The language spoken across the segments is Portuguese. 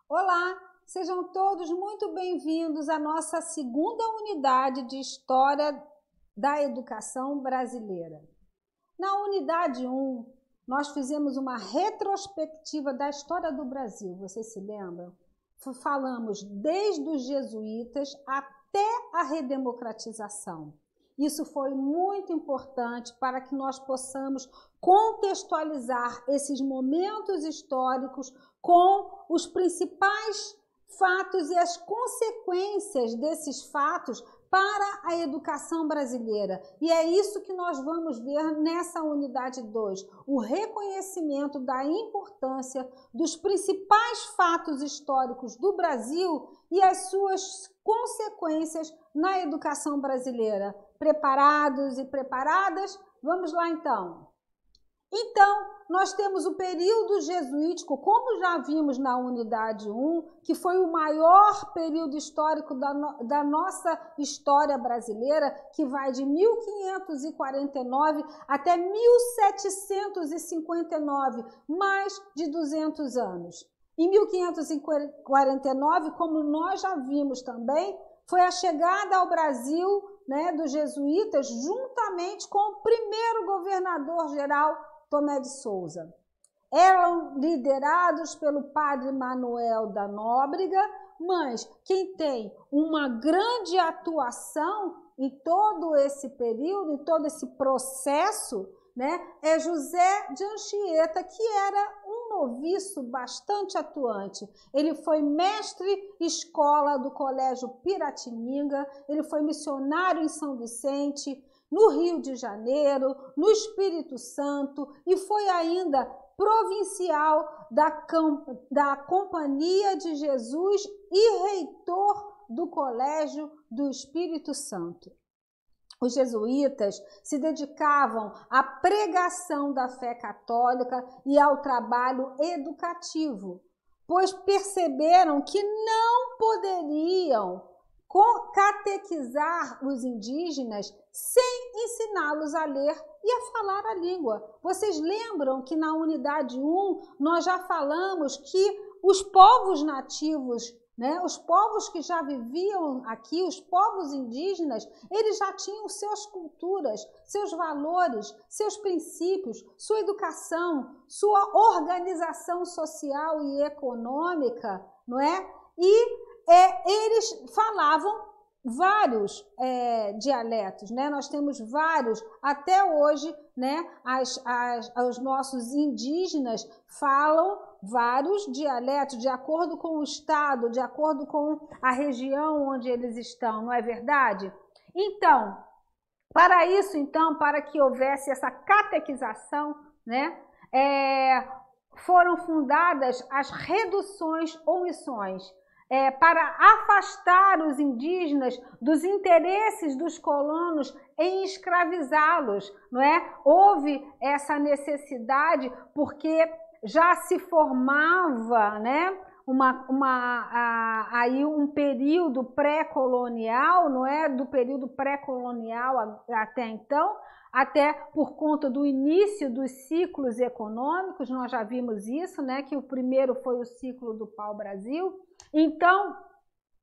Olá, sejam todos muito bem-vindos à nossa segunda unidade de História da Educação Brasileira. Na unidade 1, nós fizemos uma retrospectiva da história do Brasil, vocês se lembram? Falamos desde os jesuítas até a redemocratização. Isso foi muito importante para que nós possamos contextualizar esses momentos históricos com os principais fatos e as consequências desses fatos para a educação brasileira. E é isso que nós vamos ver nessa unidade 2, o reconhecimento da importância dos principais fatos históricos do Brasil e as suas consequências na educação brasileira. Preparados e preparadas? Vamos lá então. Então, nós temos o período jesuítico, como já vimos na unidade 1, que foi o maior período histórico da nossa história brasileira, que vai de 1549 até 1759, mais de 200 anos. Em 1549, como nós já vimos também, foi a chegada ao Brasil, né, dos jesuítas, juntamente com o primeiro governador-geral, Tomé de Souza. Eram liderados pelo padre Manuel da Nóbrega, mas quem tem uma grande atuação em todo esse período, em todo esse processo, né, é José de Anchieta, que era um noviço bastante atuante. Ele foi mestre-escola do Colégio Piratininga, ele foi missionário em São Vicente, no Rio de Janeiro, no Espírito Santo, e foi ainda provincial da Companhia de Jesus e reitor do Colégio do Espírito Santo. Os jesuítas se dedicavam à pregação da fé católica e ao trabalho educativo, pois perceberam que não poderiam catequizar os indígenas sem ensiná-los a ler e a falar a língua. Vocês lembram que na unidade 1 nós já falamos que os povos nativos, né, os povos que já viviam aqui, os povos indígenas, eles já tinham suas culturas, seus valores, seus princípios, sua educação, sua organização social e econômica, não é? E eles falavam vários dialetos, né? Nós temos vários, até hoje, né? Os nossos indígenas falam vários dialetos de acordo com o estado, de acordo com a região onde eles estão, não é verdade? Então, para isso, então, para que houvesse essa catequização, né? Foram fundadas as reduções ou missões, para afastar os indígenas dos interesses dos colonos em escravizá-los, não é? Houve essa necessidade porque já se formava, né, aí um período pré-colonial, não é? Do período pré-colonial até então, até por conta do início dos ciclos econômicos, nós já vimos isso, né? Que o primeiro foi o ciclo do pau-brasil. Então,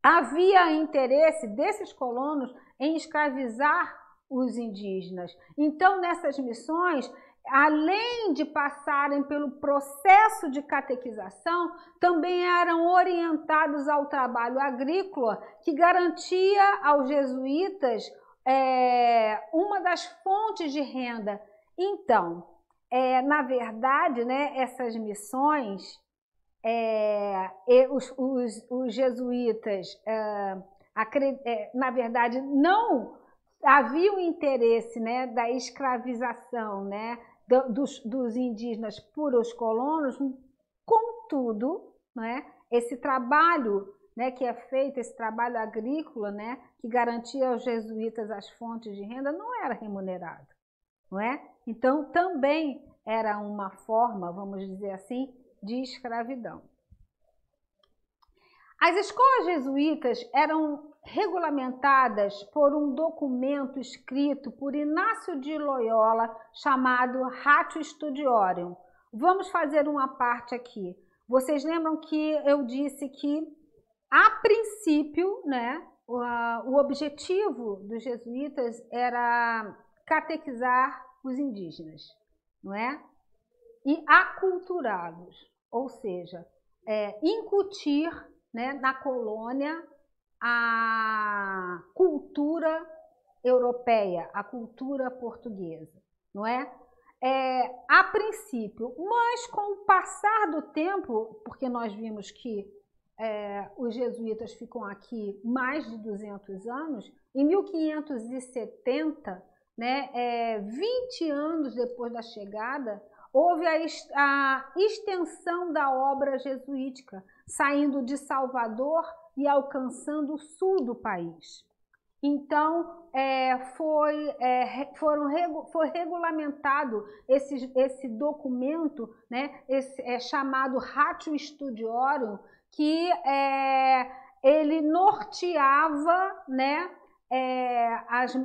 havia interesse desses colonos em escravizar os indígenas. Então, nessas missões, além de passarem pelo processo de catequização, também eram orientados ao trabalho agrícola, que garantia aos jesuítas uma das fontes de renda. Então, na verdade, né, essas missões, os jesuítas, na verdade, não havia o interesse, né, da escravização, né, dos indígenas por os colonos. Contudo, né, esse trabalho, né, que é feito, esse trabalho agrícola, né, que garantia aos jesuítas as fontes de renda, não era remunerado, não é? Então, também era uma forma, vamos dizer assim, de escravidão. As escolas jesuítas eram regulamentadas por um documento escrito por Inácio de Loyola chamado Ratio Studiorum. Vamos fazer uma parte aqui. Vocês lembram que eu disse que, a princípio, né, o objetivo dos jesuítas era catequizar os indígenas, não é? E aculturá-los, ou seja, incutir, né, na colônia a cultura europeia, a cultura portuguesa, não é? A princípio, mas com o passar do tempo, porque nós vimos que os jesuítas ficam aqui mais de 200 anos, em 1570, né, 20 anos depois da chegada, houve a extensão da obra jesuítica, saindo de Salvador e alcançando o sul do país. Então, foi regulamentado esse documento, né, chamado Ratio Studiorum, que ele norteava, né,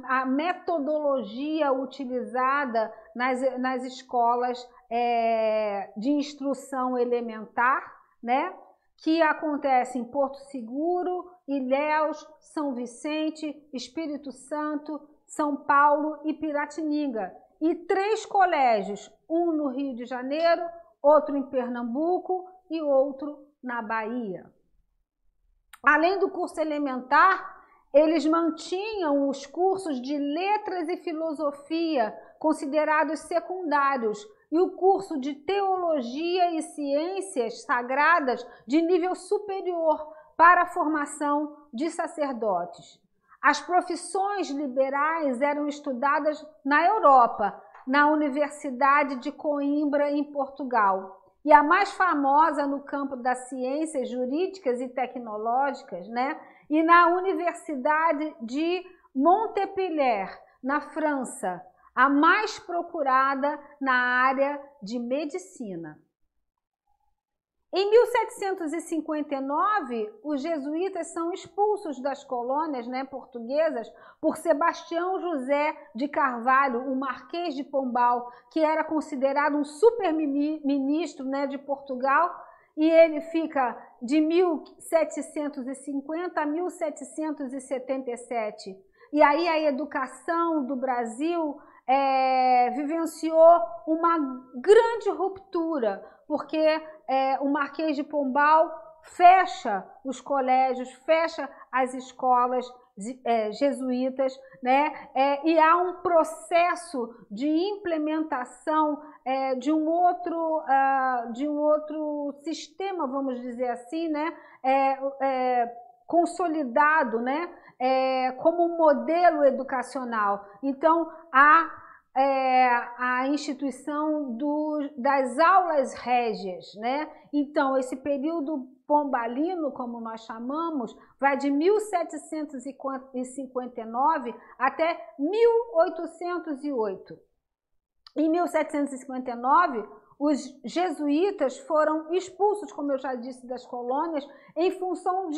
a metodologia utilizada nas escolas de instrução elementar, né, que acontece em Porto Seguro, Ilhéus, São Vicente, Espírito Santo, São Paulo e Piratininga. E 3 colégios, um no Rio de Janeiro, outro em Pernambuco e outro na Bahia. Além do curso elementar, eles mantinham os cursos de letras e filosofia, considerados secundários, e o curso de teologia e ciências sagradas de nível superior para a formação de sacerdotes. As profissões liberais eram estudadas na Europa, na Universidade de Coimbra, em Portugal. E a mais famosa no campo das ciências jurídicas e tecnológicas, né? E na Universidade de Montpellier, na França, a mais procurada na área de medicina. Em 1759, os jesuítas são expulsos das colônias, né, portuguesas por Sebastião José de Carvalho, o Marquês de Pombal, que era considerado um super-ministro, né, de Portugal, e ele fica de 1750 a 1777. E aí a educação do Brasil vivenciou uma grande ruptura, porque o Marquês de Pombal fecha os colégios, fecha as escolas jesuítas, né? E há um processo de implementação de um outro sistema, vamos dizer assim, né? Consolidado, né? Como um modelo educacional. Então, há a instituição das aulas régias, né? Então, esse período pombalino, como nós chamamos, vai de 1759 até 1808. Em 1759, os jesuítas foram expulsos, como eu já disse, das colônias, em função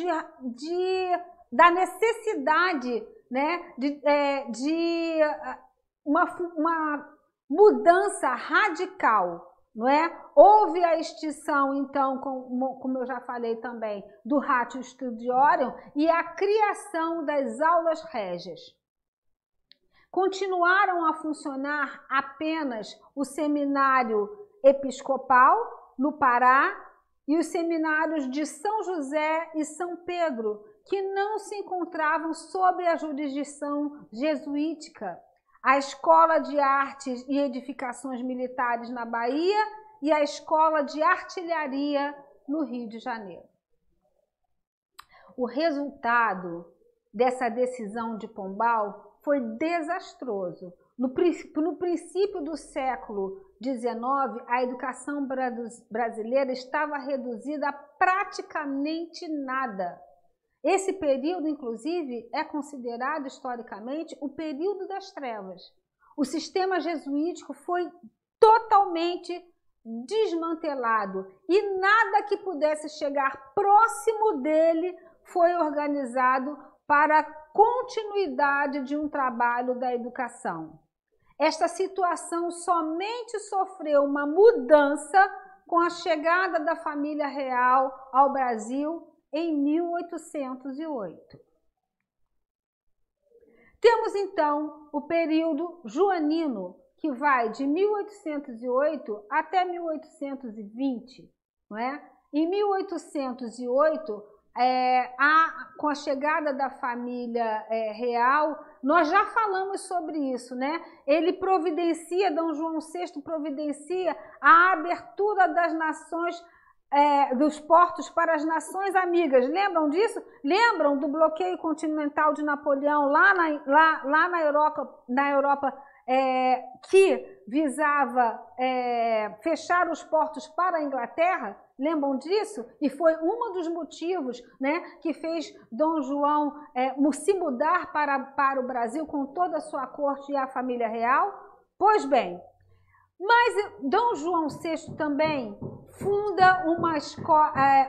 da necessidade, né, de uma mudança radical, não é? Houve a extinção, então, como eu já falei também, do Ratio Studiorum e a criação das aulas régias. Continuaram a funcionar apenas o seminário episcopal, no Pará, e os seminários de São José e São Pedro, que não se encontravam sob a jurisdição jesuítica. A Escola de Artes e Edificações Militares na Bahia e a Escola de Artilharia no Rio de Janeiro. O resultado dessa decisão de Pombal foi desastroso. No princípio do século XIX, a educação brasileira estava reduzida a praticamente nada. Esse período, inclusive, é considerado historicamente o período das trevas. O sistema jesuítico foi totalmente desmantelado e nada que pudesse chegar próximo dele foi organizado para a continuidade de um trabalho da educação. Esta situação somente sofreu uma mudança com a chegada da família real ao Brasil em 1808. Temos então o período joanino, que vai de 1808 até 1820, não é? Em 1808, com a chegada da família real, nós já falamos sobre isso, né? Ele providencia, Dom João VI providencia a abertura das nações, dos portos para as nações amigas. Lembram disso? Lembram do bloqueio continental de Napoleão lá na Europa, que visava fechar os portos para a Inglaterra? Lembram disso? E foi um dos motivos, né, que fez Dom João se mudar para o Brasil com toda a sua corte e a família real? Pois bem, mas Dom João VI também funda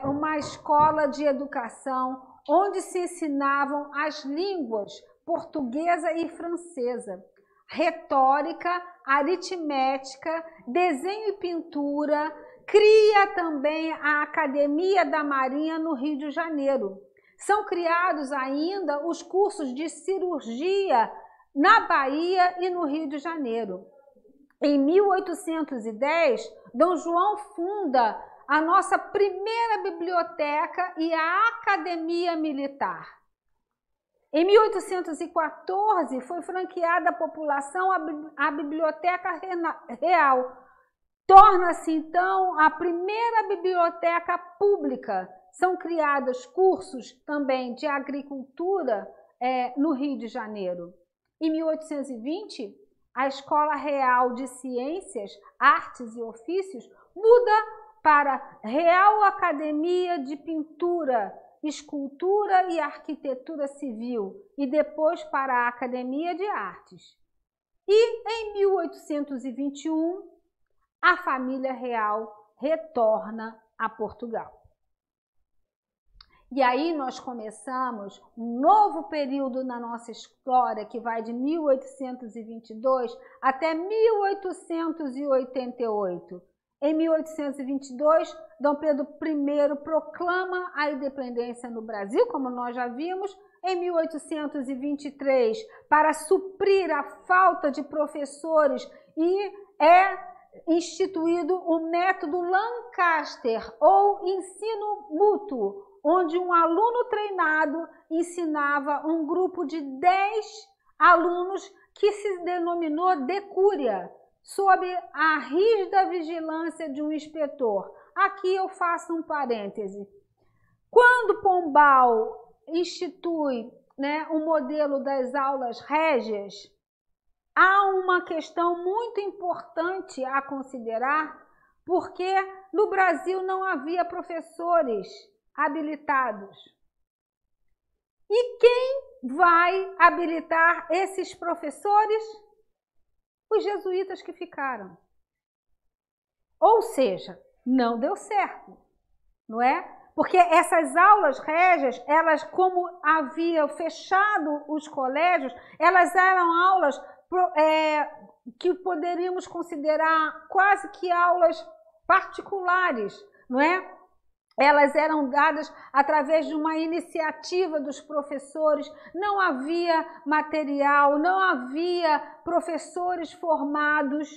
uma escola de educação onde se ensinavam as línguas portuguesa e francesa, retórica, aritmética, desenho e pintura. Cria também a Academia da Marinha no Rio de Janeiro. São criados ainda os cursos de cirurgia na Bahia e no Rio de Janeiro. Em 1810, Dom João funda a nossa primeira biblioteca e a Academia Militar. Em 1814, foi franqueada à população a Biblioteca Real. Torna-se, então, a primeira biblioteca pública. São criados cursos também de agricultura no Rio de Janeiro. Em 1820, a Escola Real de Ciências, Artes e Ofícios muda para Real Academia de Pintura, Escultura e Arquitetura Civil e depois para a Academia de Artes. E em 1821, a família real retorna a Portugal. E aí nós começamos um novo período na nossa história, que vai de 1822 até 1888. Em 1822, Dom Pedro I proclama a independência no Brasil, como nós já vimos. Em 1823, para suprir a falta de professores, e instituído o método Lancaster, ou ensino mútuo, onde um aluno treinado ensinava um grupo de 10 alunos que se denominou decúria, sob a rígida vigilância de um inspetor. Aqui eu faço um parêntese. Quando Pombal institui, né, o modelo das aulas régias, há uma questão muito importante a considerar, porque no Brasil não havia professores habilitados. E quem vai habilitar esses professores? Os jesuítas que ficaram. Ou seja, não deu certo, não é? Porque essas aulas régias, elas, como haviam fechado os colégios, elas eram aulas que poderíamos considerar quase que aulas particulares, não é? Elas eram dadas através de uma iniciativa dos professores, não havia material, não havia professores formados,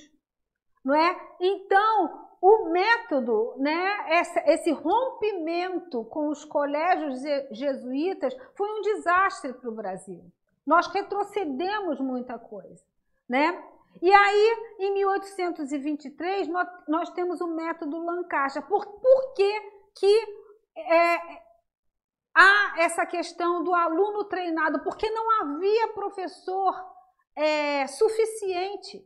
não é? Então, o método, né, esse rompimento com os colégios jesuítas foi um desastre para o Brasil. Nós retrocedemos muita coisa, né? E aí, em 1823, nós temos o método Lancaster. Por que há essa questão do aluno treinado? Porque não havia professor suficiente,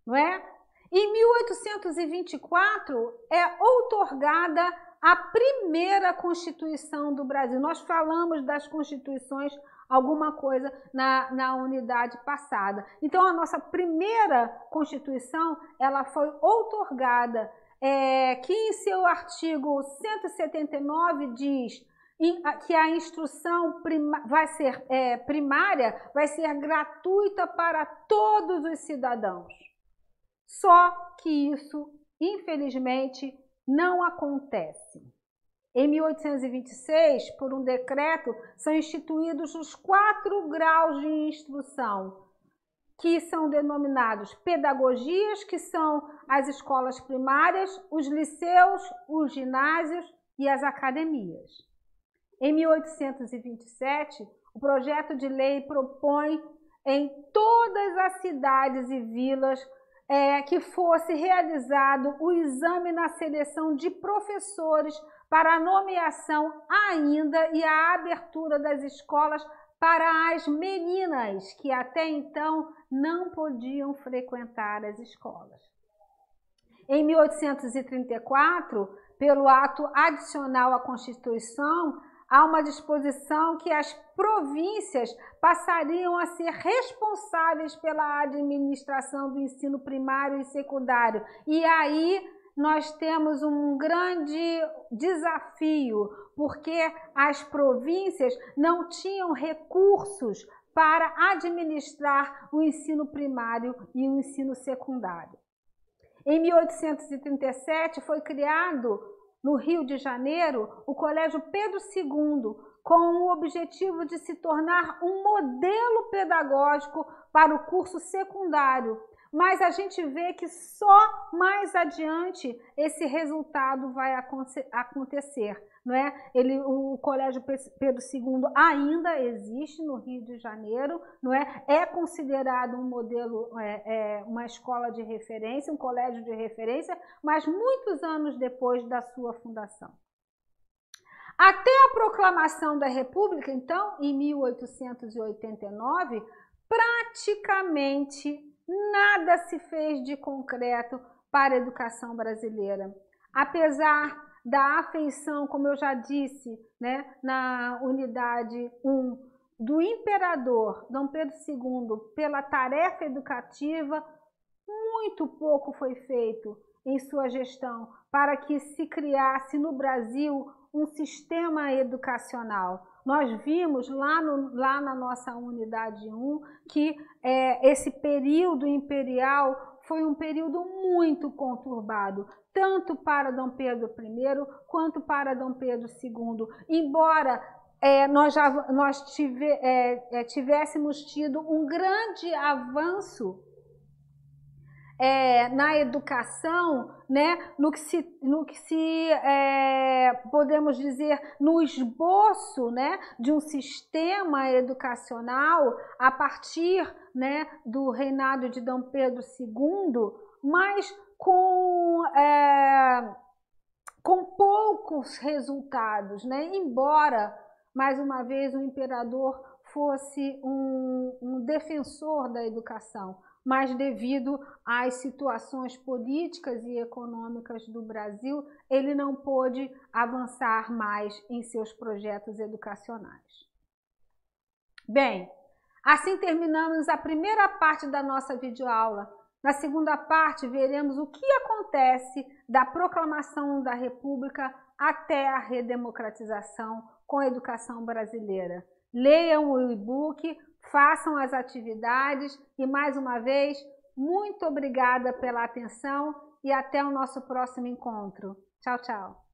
não é? Em 1824 é outorgada a primeira Constituição do Brasil. Nós falamos das constituições alguma coisa na unidade passada. Então, a nossa primeira Constituição, ela foi outorgada, que em seu artigo 179 diz que a instrução primária vai ser gratuita para todos os cidadãos. Só que isso, infelizmente, não acontece. Em 1826, por um decreto, são instituídos os 4 graus de instrução, que são denominados pedagogias, que são as escolas primárias, os liceus, os ginásios e as academias. Em 1827, o projeto de lei propõe em todas as cidades e vilas que fosse realizado o exame na seleção de professores para a nomeação ainda e a abertura das escolas para as meninas, que até então não podiam frequentar as escolas. Em 1834, pelo ato adicional à Constituição, há uma disposição que as províncias passariam a ser responsáveis pela administração do ensino primário e secundário. E aí nós temos um grande desafio, porque as províncias não tinham recursos para administrar o ensino primário e o ensino secundário. Em 1837 foi criado no Rio de Janeiro o Colégio Pedro II, com o objetivo de se tornar um modelo pedagógico para o curso secundário. Mas a gente vê que só mais adiante esse resultado vai acontecer, não é? O Colégio Pedro II ainda existe no Rio de Janeiro, não é? É considerado um modelo, uma escola de referência, um colégio de referência, mas muitos anos depois da sua fundação. Até a proclamação da República, então, em 1889, praticamente nada se fez de concreto para a educação brasileira. Apesar da afeição, como eu já disse, né, na unidade 1, do imperador Dom Pedro II pela tarefa educativa, muito pouco foi feito em sua gestão para que se criasse no Brasil um sistema educacional. Nós vimos lá na nossa unidade 1 que esse período imperial foi um período muito conturbado, tanto para Dom Pedro I quanto para Dom Pedro II. Embora nós tivéssemos tido um grande avanço na educação, né, no que se podemos dizer, no esboço, né, de um sistema educacional a partir, né, do reinado de Dom Pedro II, mas com poucos resultados, né, embora, mais uma vez, o imperador fosse um defensor da educação, mas devido às situações políticas e econômicas do Brasil, ele não pôde avançar mais em seus projetos educacionais. Bem, assim terminamos a primeira parte da nossa videoaula. Na segunda parte, veremos o que acontece da proclamação da República até a redemocratização com a educação brasileira. Leiam o e-book, façam as atividades e, mais uma vez, muito obrigada pela atenção e até o nosso próximo encontro. Tchau, tchau!